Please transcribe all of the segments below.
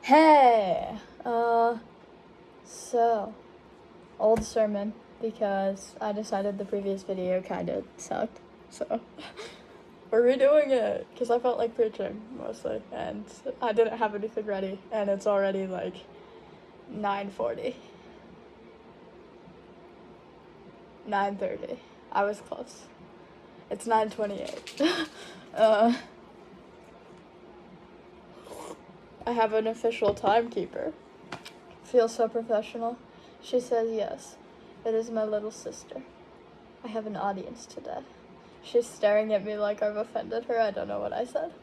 Hey, so, old sermon, because I decided the previous video kind of sucked, so we're redoing it, because I felt like preaching, mostly, and I didn't have anything ready, and it's already, like, 9:40. 9:30. I was close. It's 9:28. I have an official timekeeper. Feels so professional. She says yes. It is my little sister. I have an audience today. She's staring at me like I've offended her. I don't know what I said.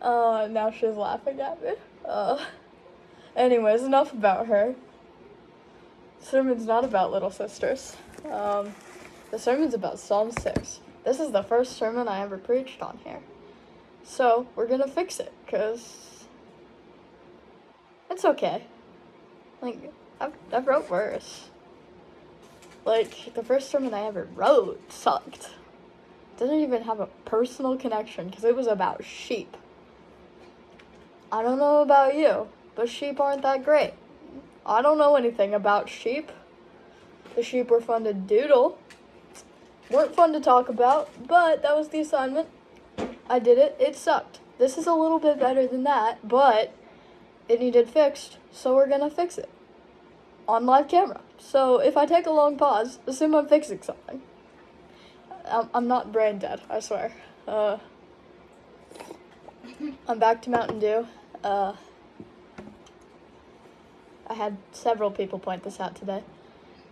Now she's laughing at me. Anyways, enough about her. Sermon's not about little sisters. The sermon's about Psalm 6. This is the first sermon I ever preached on here. So, we're gonna fix it, because it's okay. Like, I've wrote worse. Like, the first sermon I ever wrote sucked. Didn't even have a personal connection, because it was about sheep. I don't know about you, but sheep aren't that great. I don't know anything about sheep. The sheep were fun to doodle. Weren't fun to talk about, but that was the assignment. I did it. It sucked. This is a little bit better than that, but it needed fixed, so we're gonna fix it on live camera. So if I take a long pause, assume I'm fixing something. I'm not brain dead, I swear. I'm back to Mountain Dew. I had several people point this out today.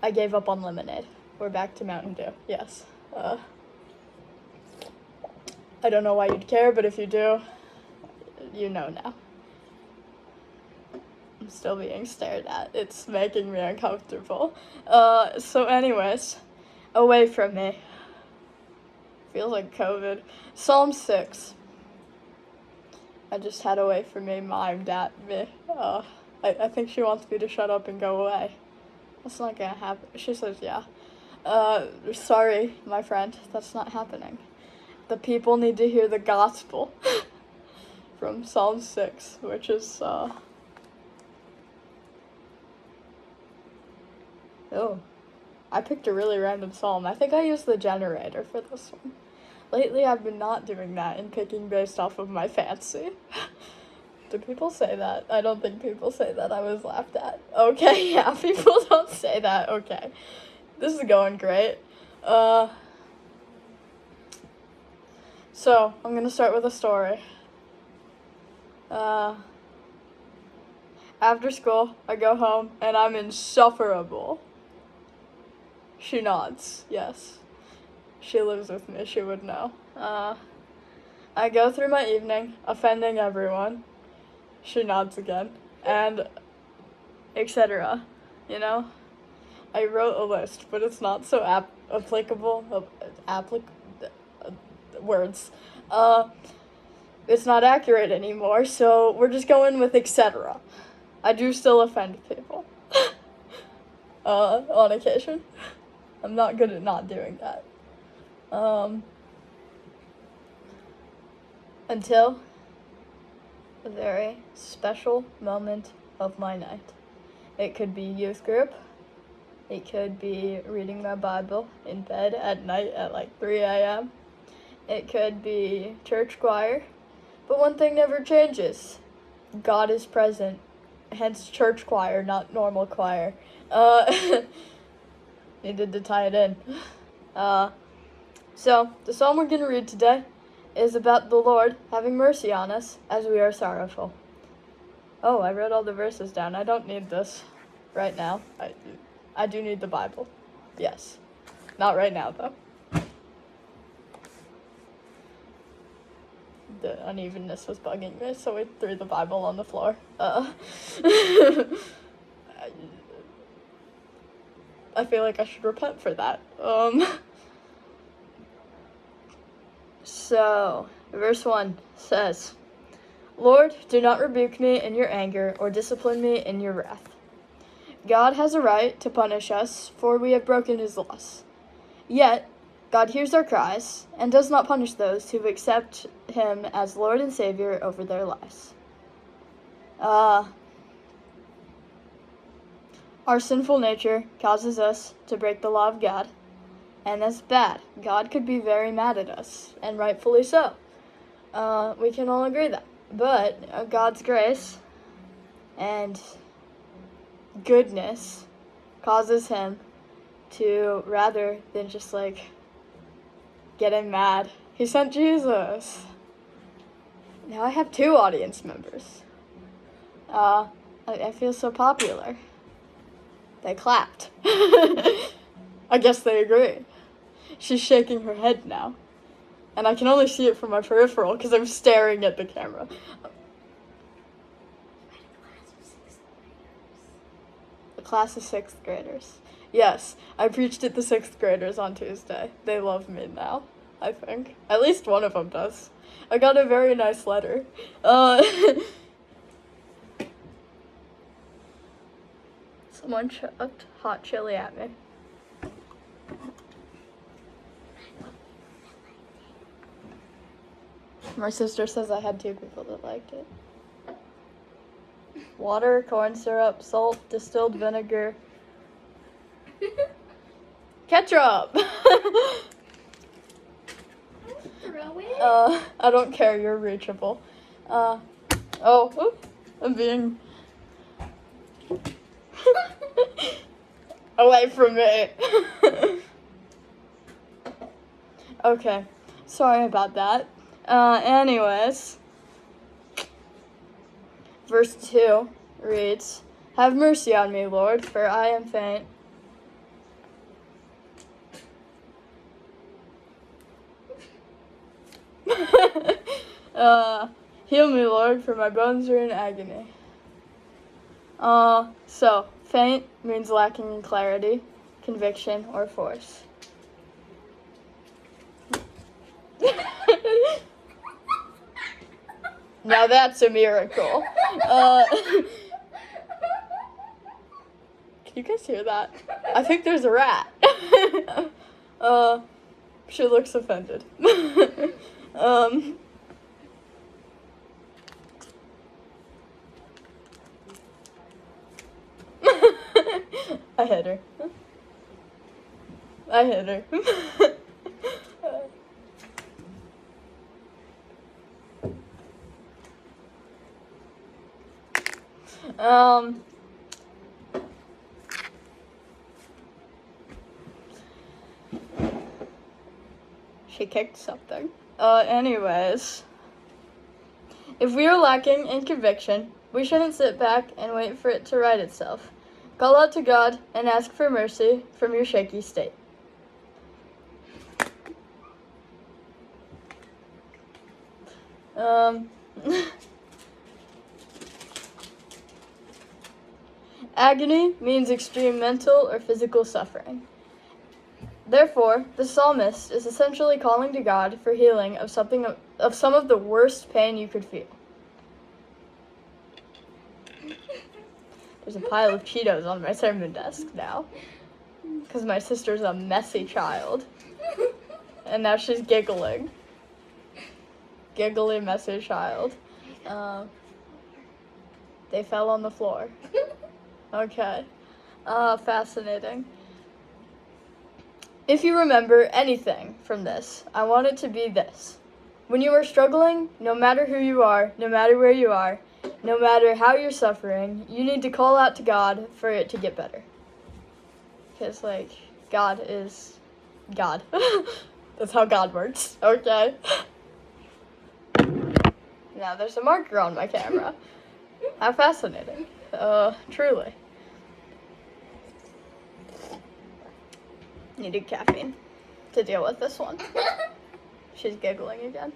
I gave up on lemonade. We're back to Mountain Dew, yes. I don't know why you'd care, but if you do, you know now. I'm still being stared at. It's making me uncomfortable. So anyways, away from me. Feels like COVID. Psalm 6. I just had away from me mimed at me. I think she wants me to shut up and go away. That's not gonna happen. She says, yeah. Sorry, my friend. That's not happening. The people need to hear the gospel from Psalm 6, which is, I picked a really random psalm. I think I used the generator for this one. Lately, I've been not doing that and picking based off of my fancy. Do people say that? I don't think people say that. I was laughed at. Okay, yeah, people don't say that. Okay. This is going great. So, I'm gonna start with a story. After school, I go home, and I'm insufferable. She nods, yes. She lives with me, she would know. I go through my evening, offending everyone. She nods again. And etc. You know? I wrote a list, but it's not so applicable. Words. It's not accurate anymore, so we're just going with etc. I do still offend people. On occasion. I'm not good at not doing that. Until a very special moment of my night. It could be youth group. It could be reading my Bible in bed at night at like 3 a.m. It could be church choir. But one thing never changes. God is present. Hence church choir, not normal choir. Needed to tie it in. So, the psalm we're going to read today is about the Lord having mercy on us as we are sorrowful. Oh, I wrote all the verses down. I don't need this right now. I do need the Bible. Yes. Not right now, though. The unevenness was bugging me, so we threw the Bible on the floor. I feel like I should repent for that. So, verse 1 says, Lord, do not rebuke me in your anger or discipline me in your wrath. God has a right to punish us, for we have broken his laws. Yet, God hears our cries and does not punish those who accept him as Lord and Savior over their lives. Our sinful nature causes us to break the law of God, and that's bad. God could be very mad at us, and rightfully so. We can all agree that. But God's grace and goodness causes him to, rather than just getting mad, he sent Jesus. Now I have 2 audience members. I feel so popular. They clapped. I guess they agree. She's shaking her head now. And I can only see it from my peripheral because I'm staring at the camera. A class of 6th graders. Yes, I preached at the 6th graders on Tuesday. They love me now, I think. At least one of them does. I got a very nice letter. Someone chucked hot chili at me. My sister says I had 2 people that liked it. Water, corn syrup, salt, distilled vinegar, ketchup! I don't care, you're reachable. I'm being away from me. Okay, sorry about that. Anyways, verse 2 reads, "Have mercy on me, Lord, for I am faint." Heal me, Lord, for my bones are in agony. So, faint means lacking in clarity, conviction, or force. Now that's a miracle. Can you guys hear that? I think there's a rat. She looks offended. I hit her. She kicked something. Anyways. If we are lacking in conviction, we shouldn't sit back and wait for it to right itself. Call out to God and ask for mercy from your shaky state. Agony means extreme mental or physical suffering. Therefore, the psalmist is essentially calling to God for healing of some of the worst pain you could feel. There's a pile of Cheetos on my sermon desk now, because my sister's a messy child, and now she's giggling. Giggly, messy child. They fell on the floor. Okay. Fascinating. If you remember anything from this, I want it to be this. When you are struggling, no matter who you are, no matter where you are, no matter how you're suffering, you need to call out to God for it to get better. Because, God is God. That's how God works, okay? Now there's a marker on my camera. How fascinating. Truly. Needed caffeine to deal with this one. She's giggling again.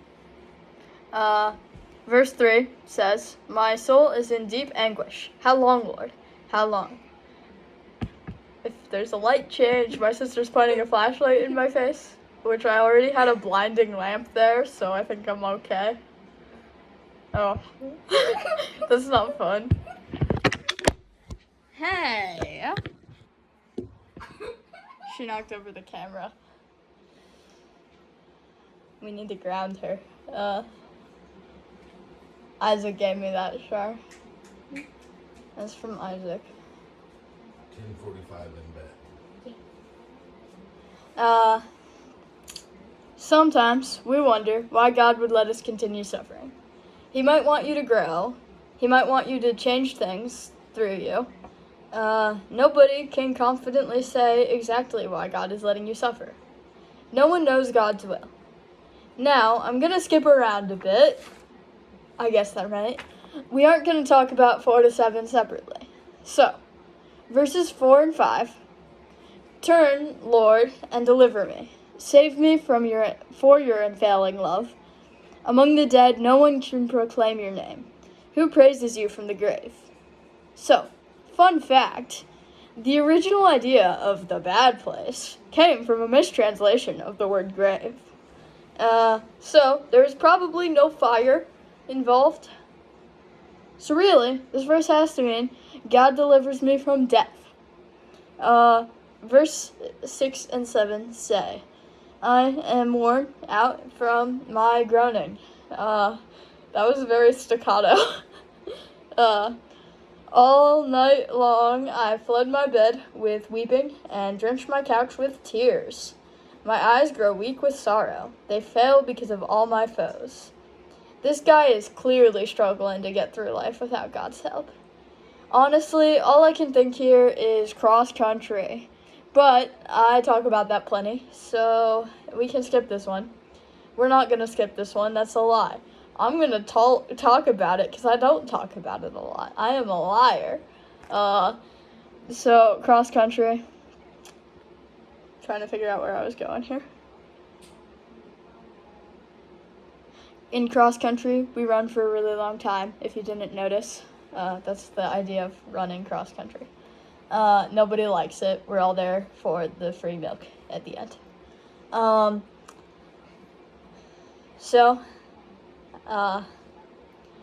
Verse 3 says, "My soul is in deep anguish. How long, Lord? How long?" If there's a light change, my sister's pointing a flashlight in my face, which I already had a blinding lamp there, so I think I'm okay. Oh, that's not fun. Hey! She knocked over the camera. We need to ground her. Isaac gave me that, Char. That's from Isaac. 10:45 in bed. Sometimes we wonder why God would let us continue suffering. He might want you to grow. He might want you to change things through you. Nobody can confidently say exactly why God is letting you suffer. No one knows God's will. Now, I'm going to skip around a bit. I guess that's right. We aren't going to talk about 4 to 7 separately. So, verses 4 and 5. Turn, Lord, and deliver me. Save me for your unfailing love. Among the dead, no one can proclaim your name. Who praises you from the grave? So, fun fact, the original idea of the bad place came from a mistranslation of the word grave. So there is probably no fire involved. So really, this verse has to mean God delivers me from death. Verse 6 and 7 say, I am worn out from my groaning. That was very staccato. All night long I fled my bed with weeping and drenched my couch with tears. My eyes grow weak with sorrow. They fail because of all my foes. This guy is clearly struggling to get through life without God's help. Honestly, all I can think here is cross country. But I talk about that plenty, so we can skip this one. We're not going to skip this one. That's a lie. I'm going to talk about it because I don't talk about it a lot. I am a liar. So, cross country. Trying to figure out where I was going here. In cross country, we run for a really long time, if you didn't notice. That's the idea of running cross country. Nobody likes it. We're all there for the free milk at the end.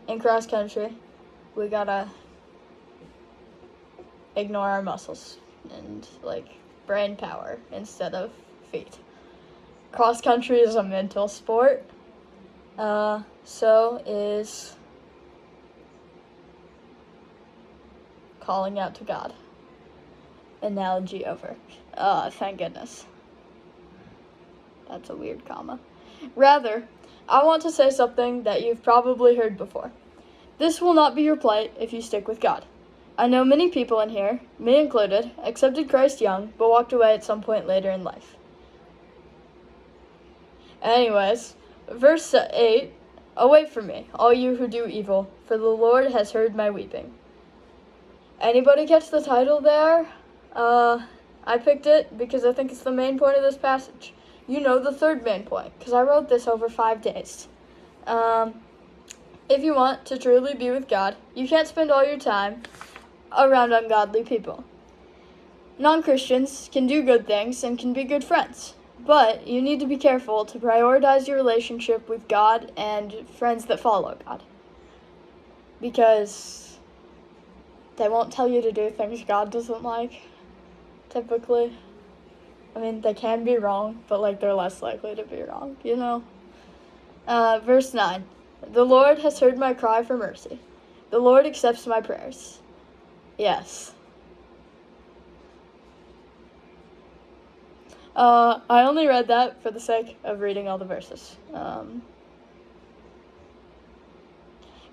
In cross country, we gotta ignore our muscles and, brain power instead of feet. Cross country is a mental sport. So is calling out to God. Analogy over. Thank goodness. That's a weird comma. Rather, I want to say something that you've probably heard before. This will not be your plight if you stick with God. I know many people in here, me included, accepted Christ young, but walked away at some point later in life. Anyways, verse 8, away from me, all you who do evil, for the Lord has heard my weeping. Anybody catch the title there? I picked it because I think it's the main point of this passage. You know, the third main point, because I wrote this over 5 days. If you want to truly be with God, you can't spend all your time around ungodly people. Non-Christians can do good things and can be good friends, but you need to be careful to prioritize your relationship with God and friends that follow God, because they won't tell you to do things God doesn't like, typically. I mean, they can be wrong, but, they're less likely to be wrong, you know? Verse 9, the Lord has heard my cry for mercy. The Lord accepts my prayers. Yes. I only read that for the sake of reading all the verses.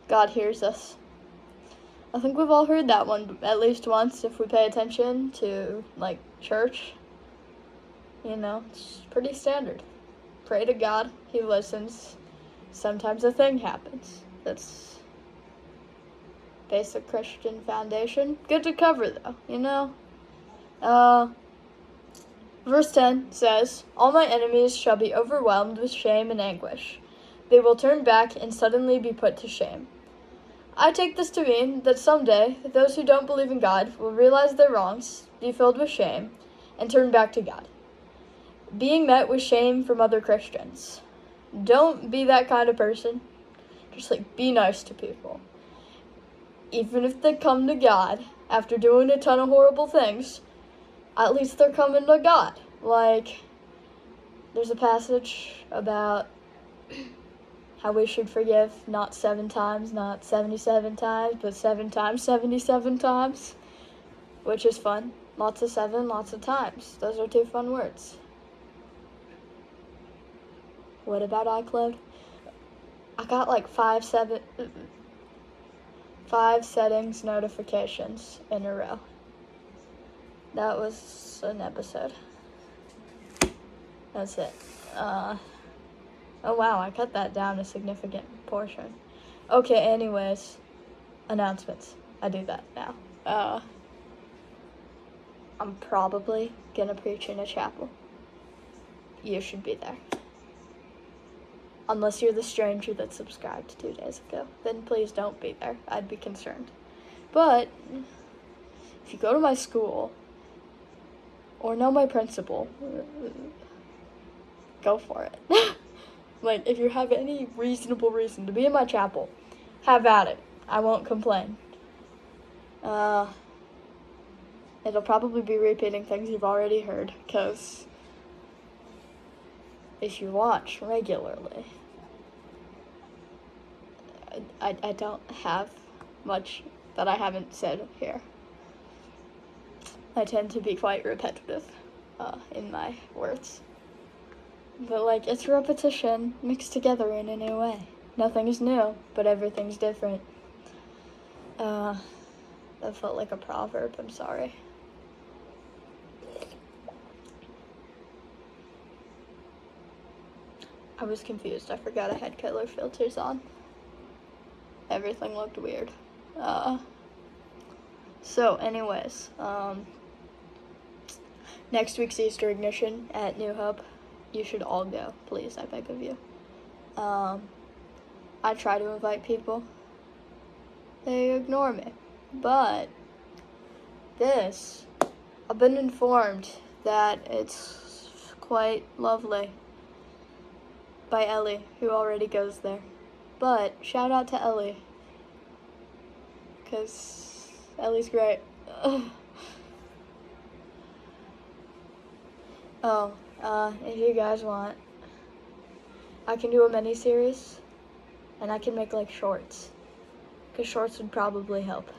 God hears us. I think we've all heard that one at least once if we pay attention to, church. You know, it's pretty standard. Pray to God, He listens. Sometimes a thing happens. That's basic Christian foundation. Good to cover, though, you know? Verse 10 says, all my enemies shall be overwhelmed with shame and anguish. They will turn back and suddenly be put to shame. I take this to mean that someday, those who don't believe in God will realize their wrongs, be filled with shame, and turn back to God. Being met with shame from other Christians. Don't be that kind of person. Just, be nice to people. Even if they come to God after doing a ton of horrible things, at least they're coming to God. There's a passage about how we should forgive not 7 times, not 77 times, but 7 times 77 times, which is fun. Lots of 7, lots of times. Those are 2 fun words. What about iCloud? I got like 5 settings notifications in a row. That was an episode. That's it. Oh wow, I cut that down a significant portion. Okay, anyways, announcements. I do that now. I'm probably gonna preach in a chapel. You should be there. Unless you're the stranger that subscribed 2 days ago, then please don't be there. I'd be concerned. But if you go to my school or know my principal, go for it. Like, if you have any reasonable reason to be in my chapel, have at it. I won't complain. It'll probably be repeating things you've already heard, because if you watch regularly, I don't have much that I haven't said here. I tend to be quite repetitive in my words. But, like, it's repetition mixed together in a new way. Nothing is new, but everything's different. That felt like a proverb, I'm sorry. I was confused. I forgot I had color filters on. Everything looked weird. So, anyways, next week's Easter Ignition at New Hope. You should all go, please, I beg of you. I try to invite people. They ignore me. But I've been informed that it's quite lovely by Ellie, who already goes there. But shout out to Ellie, because Ellie's great. If you guys want, I can do a mini-series, and I can make, like, shorts, because shorts would probably help.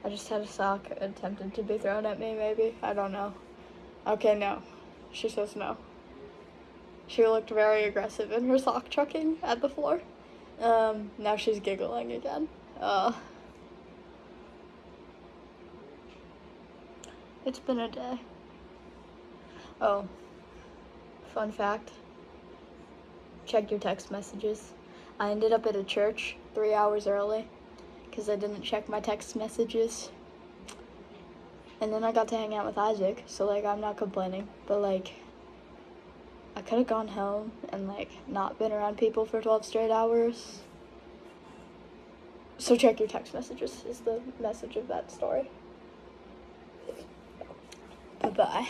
I just had a sock attempted to be thrown at me, maybe. I don't know. Okay, no. She says no. She looked very aggressive in her sock chucking at the floor. Now she's giggling again. It's been a day. Oh, fun fact. Check your text messages. I ended up at a church 3 hours early because I didn't check my text messages. And then I got to hang out with Isaac, so, like, I'm not complaining. But, like, I could have gone home and, like, not been around people for 12 straight hours. So check your text messages is the message of that story. Bye-bye.